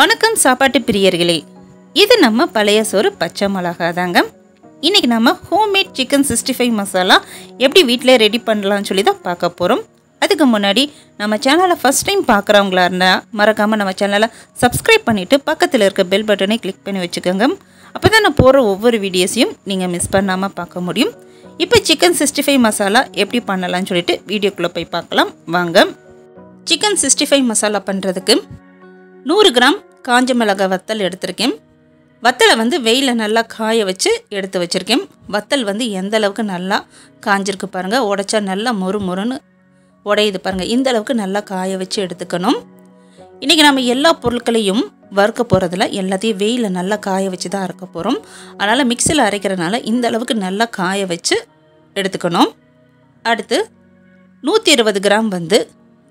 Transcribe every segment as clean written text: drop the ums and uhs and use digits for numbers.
வணக்கம் சாப்பாட்டு பிரியர்களே, இது நம்ம பழைய சோறு பச்சை மிளகா தாங்க. இன்றைக்கி நம்ம ஹோம்மேட் சிக்கன் 65 மசாலா எப்படி வீட்டில் ரெடி பண்ணலாம்னு சொல்லி தான் பார்க்க போகிறோம். அதுக்கு முன்னாடி நம்ம சேனலை ஃபஸ்ட் டைம் பார்க்குறவங்களா இருந்தால் மறக்காமல் நம்ம சேனலை சப்ஸ்கிரைப் பண்ணிவிட்டு பக்கத்தில் இருக்க பெல் பட்டனை கிளிக் பண்ணி வச்சுக்கோங்க. அப்போ தான் நான் போகிற ஒவ்வொரு வீடியோஸையும் நீங்கள் மிஸ் பண்ணாமல் பார்க்க முடியும். இப்போ சிக்கன் 65 மசாலா எப்படி பண்ணலாம்னு சொல்லிட்டு வீடியோக்குள்ளே போய் பார்க்கலாம் வாங்க. சிக்கன் 65 மசாலா பண்ணுறதுக்கு 100 கிராம் காஞ்ச மிளகாய் வத்தல் எடுத்திருக்கேன். வத்தலை வந்து வெயிலில் நல்லா காய வச்சு எடுத்து வச்சுருக்கேன். வத்தல் வந்து எந்த அளவுக்கு நல்லா காஞ்சிருக்கு பாருங்கள். உடைச்சா நல்லா மொறுன்னு உடையுது பாருங்கள். இந்த அளவுக்கு நல்லா காய வச்சு எடுத்துக்கணும். இன்றைக்கி நம்ம எல்லா பொருட்களையும் வறுக்க போகிறதுல எல்லாத்தையும் வெயிலில் நல்லா காய வச்சு தான் அரைக்க போகிறோம். அதனால் மிக்சியில் அரைக்கிறனால இந்த அளவுக்கு நல்லா காய வச்சு எடுத்துக்கணும். அடுத்து 120 கிராம் வந்து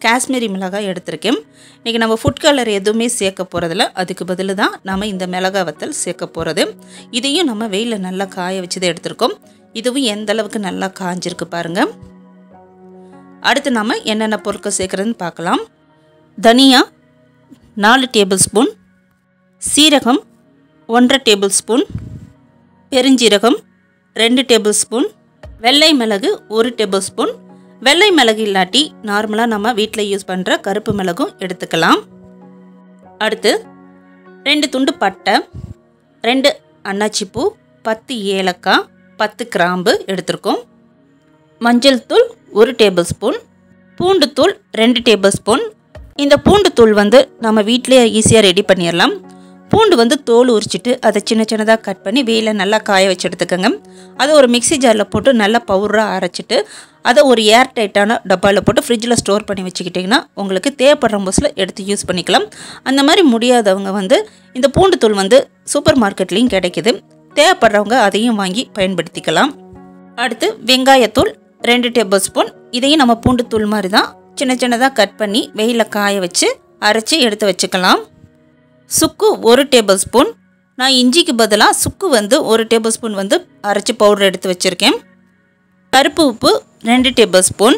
காஷ்மீரி மிளகாய் எடுத்திருக்கேன். இன்றைக்கி நம்ம ஃபுட் கலர் எதுவுமே சேர்க்க போகிறதில்ல, அதுக்கு பதில் தான் நம்ம இந்த மிளகாய் வத்தல் சேர்க்க போகிறது. இதையும் நம்ம வெயிலில் நல்லா காய வச்சு தான் எடுத்திருக்கோம். இதுவும் எந்த அளவுக்கு நல்லா காஞ்சிருக்கு பாருங்கள். அடுத்து நம்ம என்னென்ன பொருட்கள் சேர்க்குறதுன்னு பார்க்கலாம். தனியா 4 டேபிள் ஸ்பூன், சீரகம் 1.5 டேபிள் ஸ்பூன், பெருஞ்சீரகம் 2 டேபிள் ஸ்பூன், வெள்ளை மிளகு 1 டேபிள் ஸ்பூன். வெள்ளை மிளகு இல்லாட்டி நார்மலாக நம்ம வீட்டில் யூஸ் பண்ணுற கருப்பு மிளகும் எடுத்துக்கலாம். அடுத்து 2 துண்டு பட்டை, 2 அன்னாச்சிப்பூ, 10 ஏலக்காய், 10 கிராம்பு எடுத்திருக்கோம். மஞ்சள் தூள் 1 டேபிள் ஸ்பூன், பூண்டு தூள் 2 டேபிள் ஸ்பூன். இந்த பூண்டு தூள் வந்து நம்ம வீட்டிலே ஈஸியாக ரெடி பண்ணிடலாம். பூண்டு வந்து தோல் உரிச்சிட்டு அதை சின்ன சின்னதாக கட் பண்ணி வெயிலில் நல்லா காய வச்சு எடுத்துக்கோங்க. அதை ஒரு மிக்ஸி ஜாரில் போட்டு நல்லா பவுடராக அரைச்சிட்டு அதை ஒரு ஏர் டைட்டான டப்பாவில் போட்டு ஃப்ரிட்ஜில் ஸ்டோர் பண்ணி வச்சுக்கிட்டிங்கன்னா உங்களுக்கு தேவைப்படுற போஸில் எடுத்து யூஸ் பண்ணிக்கலாம். அந்த மாதிரி முடியாதவங்க வந்து இந்த பூண்டு தூள் வந்து சூப்பர் மார்க்கெட்லேயும் கிடைக்கிது. தேவைப்படுறவங்க அதையும் வாங்கி பயன்படுத்திக்கலாம். அடுத்து வெங்காயத்தூள் 2 டேபிள் ஸ்பூன். இதையும் நம்ம பூண்டு தூள் மாதிரி தான் சின்ன சின்னதாக கட் பண்ணி வெயிலில் காய வச்சு அரைச்சி எடுத்து வச்சுக்கலாம். சுக்கு 1 டேபிள் ஸ்பூன். நான் இஞ்சிக்கு பதிலாக சுக்கு வந்து 1 டேபிள் ஸ்பூன் வந்து அரைச்சி பவுடர் எடுத்து வச்சுருக்கேன். கருப்பு உப்பு 2 டேபிள் ஸ்பூன்.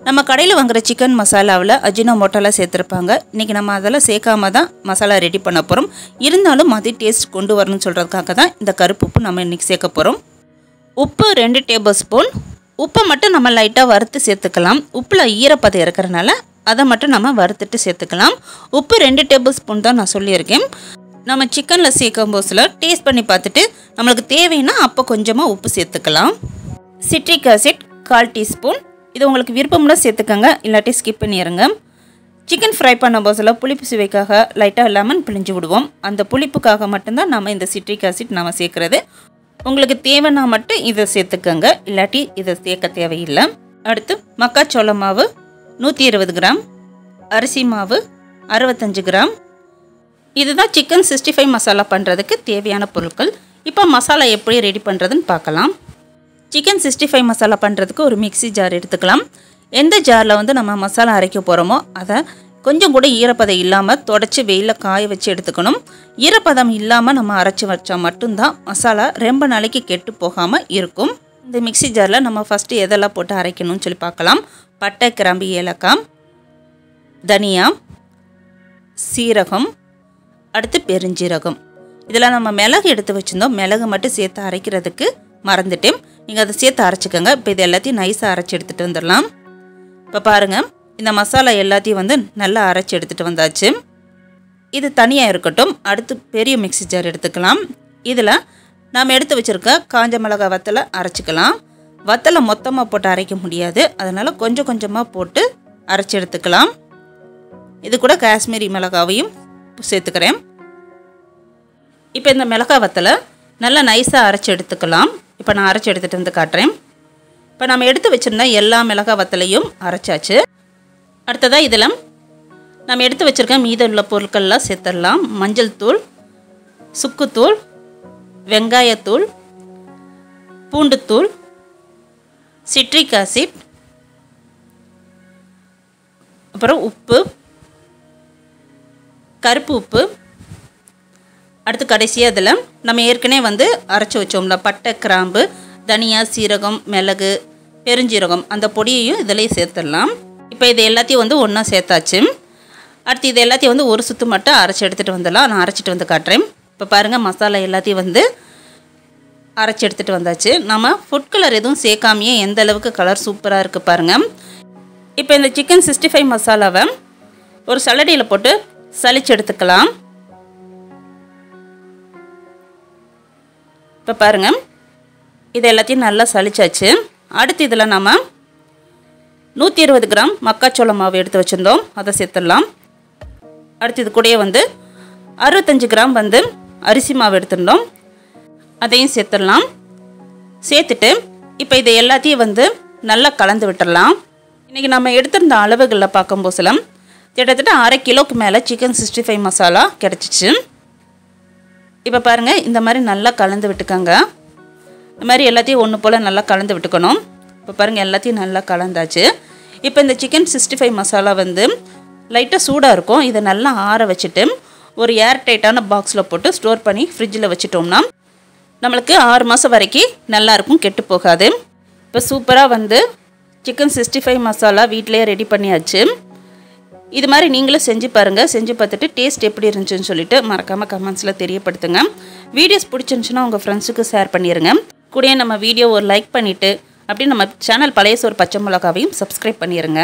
நம்ம கடையில் வாங்குகிற சிக்கன் மசாலாவில் அஜினோமோட்டோலாம் சேர்த்துருப்பாங்க. இன்றைக்கி நம்ம அதெல்லாம் சேர்க்காம தான் மசாலா ரெடி பண்ண போகிறோம். இருந்தாலும் அது டேஸ்ட் கொண்டு வரணும்னு சொல்கிறதுக்காக தான் இந்த கருப்பு உப்பு நம்ம இன்றைக்கி சேர்க்க போகிறோம். உப்பு 2 டேபிள் ஸ்பூன். உப்பை மட்டும் நம்ம லைட்டாக வறுத்து சேர்த்துக்கலாம். உப்பில் ஈரப்பதம் இருக்கிறனால அதை மட்டும் நம்ம வறுத்துட்டு சேர்த்துக்கலாம். உப்பு 2 டேபிள் ஸ்பூன் தான் நான் சொல்லியிருக்கேன். நம்ம சிக்கனில் சேர்க்கும் போதில் டேஸ்ட் பண்ணி பார்த்துட்டு நம்மளுக்கு தேவைன்னா அப்போ கொஞ்சமாக உப்பு சேர்த்துக்கலாம். Citric acid 1/4 teaspoon. இது உங்களுக்கு விருப்பம்னா சேர்த்துக்கோங்க, இல்லாட்டி ஸ்கிப் பண்ணிடுங்க. சிக்கன் ஃப்ரை பண்ண போதில் புளிப்பு சுவைக்காக லைட்டாக லெமன் பிழிஞ்சு விடுவோம். அந்த புளிப்புக்காக மட்டும்தான் நம்ம இந்த சிட்ரிக் ஆசிட் நம்ம சேர்க்குறது. உங்களுக்கு தேவைன்னா மட்டும் இதை சேர்த்துக்கோங்க, இல்லாட்டி இதை சேர்க்க தேவையில்லை. அடுத்து மக்காச்சோள மாவு 120 கிராம், அரிசி மாவு 65 கிராம். இதுதான் சிக்கன் 65 மசாலா பண்ணுறதுக்கு தேவையான பொருட்கள். இப்போ மசாலா எப்படி ரெடி பண்ணுறதுன்னு பார்க்கலாம். சிக்கன் 65 மசாலா பண்ணுறதுக்கு ஒரு மிக்ஸி ஜார் எடுத்துக்கலாம். எந்த ஜாரில் வந்து நம்ம மசாலா அரைக்க போகிறோமோ அதை கொஞ்சம் கூட ஈரப்பதம் இல்லாமல் தொடச்சி வெயிலில் காய வச்சு எடுத்துக்கணும். ஈரப்பதம் இல்லாமல் நம்ம அரைச்சி வச்சா மட்டும்தான் மசாலா ரொம்ப நாளைக்கு கெட்டு போகாமல் இருக்கும். இந்த மிக்ஸி ஜாரில் நம்ம ஃபஸ்ட்டு எதெல்லாம் போட்டு அரைக்கணும்னு சொல்லி பார்க்கலாம். பட்டை, கிராம்பு, ஏலக்காய், தனியா, சீரகம், அடுத்து பெருஞ்சீரகம். இதில் நம்ம மிளகு எடுத்து வச்சுருந்தோம். மிளகு மட்டும் சேர்த்து அரைக்கிறதுக்கு மறந்துட்டேன். நீங்கள் அதை சேர்த்து அரைச்சிக்கோங்க. இப்போ இது எல்லாத்தையும் நைஸாக அரைச்சி எடுத்துகிட்டு வந்துடலாம். இப்போ பாருங்கள், இந்த மசாலா எல்லாத்தையும் வந்து நல்லா அரைச்சி எடுத்துகிட்டு வந்தாச்சு. இது தனியாக இருக்கட்டும். அடுத்து பெரிய மிக்ஸி ஜார் எடுத்துக்கலாம். இதில் நாம் எடுத்து வச்சுருக்க காஞ்ச மிளகாய் வத்தலை அரைச்சிக்கலாம். வத்தலை மொத்தமாக போட்டு அரைக்க முடியாது, அதனால் கொஞ்சம் கொஞ்சமாக போட்டு அரைச்சி எடுத்துக்கலாம். இது கூட காஷ்மீரி மிளகாவையும் சேர்த்துக்கிறேன். இப்போ இந்த மிளகாய் வத்தலை நல்லா நைஸாக அரைச்சி எடுத்துக்கலாம். இப்போ நான் அரைச்சி எடுத்துகிட்டு வந்து காட்டுறேன். இப்போ நம்ம எடுத்து வச்சுருந்தா எல்லா மிளகாய் வத்தலையும் அரைச்சாச்சு. அடுத்ததாக இதில் நம்ம எடுத்து வச்சுருக்க மீதம் உள்ள பொருட்கள்லாம் சேர்த்துடலாம். மஞ்சள் தூள், சுக்குத்தூள், வெங்காயத்தூள், பூண்டுத்தூள், சிட்ரிக் ஆசிட், அப்புறம் உப்பு, கருப்பு உப்பு. அடுத்து கடைசியாக இதில் நம்ம ஏற்கனவே வந்து அரைச்சி வச்சோம்ல பட்டை, கிராம்பு, தனியா, சீரகம், மிளகு, பெருஞ்சீரகம் அந்த பொடியையும் இதிலே சேர்த்துடலாம். இப்போ இது எல்லாத்தையும் வந்து ஒன்றா சேர்த்தாச்சு. அடுத்து இது எல்லாத்தையும் வந்து ஒரு சுற்று மட்டும் அரைச்சி எடுத்துகிட்டு வந்துடலாம். நான் அரைச்சிட்டு வந்து காட்டுறேன். இப்போ பாருங்கள் மசாலா எல்லாத்தையும் வந்து அரைச்சி எடுத்துகிட்டு வந்தாச்சு. நம்ம ஃபுட் கலர் எதுவும் சேர்க்காமையே எந்த அளவுக்கு கலர் சூப்பராக இருக்குது பாருங்கள். இப்போ இந்த சிக்கன் 65 மசாலாவை ஒரு சல்லடையில் போட்டு சலிச்சு எடுத்துக்கலாம். இப்போ பாருங்கள் இது எல்லாத்தையும் நல்லா சலிச்சாச்சு. அடுத்து இதில் நம்ம 120 கிராம் மக்காச்சோள மாவு எடுத்து வச்சுருந்தோம், அதை சேர்த்துடலாம். அடுத்து இது கூடயே வந்து 65 கிராம் வந்து அரிசி மாவு எடுத்துருந்தோம், அதையும் சேர்த்துடலாம். சேர்த்துட்டு இப்போ இதை எல்லாத்தையும் வந்து நல்லா கலந்து விட்டுடலாம். இன்றைக்கி நம்ம எடுத்திருந்த அளவுகளில் பார்க்கும்போதுலாம் கிட்டத்தட்ட 1/2 கிலோவுக்கு மேலே சிக்கன் 65 மசாலா கிடச்சிச்சு. இப்போ பாருங்கள் இந்த மாதிரி நல்லா கலந்து விட்டுக்கோங்க. இந்த மாதிரி எல்லாத்தையும் ஒன்று போல் நல்லா கலந்து விட்டுக்கணும். இப்போ பாருங்கள் எல்லாத்தையும் நல்லா கலந்தாச்சு. இப்போ இந்த சிக்கன் 65 மசாலா வந்து லைட்டாக சூடாக இருக்கும். இதை நல்லா ஆற வச்சுட்டு ஒரு ஏர் டைட்டான பாக்ஸில் போட்டு ஸ்டோர் பண்ணி ஃப்ரிட்ஜில் வச்சுட்டோம்னா நம்மளுக்கு 6 மாதம் வரைக்கும் நல்லாயிருக்கும், கெட்டு போகாது. இப்போ சூப்பராக வந்து சிக்கன் 65 மசாலா வீட்டிலே ரெடி பண்ணியாச்சு. இது மாதிரி நீங்களும் செஞ்சு பாருங்கள். செஞ்சு பார்த்துட்டு டேஸ்ட் எப்படி இருந்துச்சுன்னு சொல்லிட்டு மறக்காமல் கமெண்ட்ஸில் தெரியப்படுத்துங்க. வீடியோஸ் பிடிச்சிருந்துச்சுன்னா உங்கள் ஃப்ரெண்ட்ஸுக்கு ஷேர் பண்ணிடுங்க. கூடயே நம்ம வீடியோ ஒரு லைக் பண்ணிவிட்டு அப்படியே நம்ம சேனல் பழைய சோறு பச்சை மிளகாவையும் சப்ஸ்கிரைப் பண்ணிடுங்க.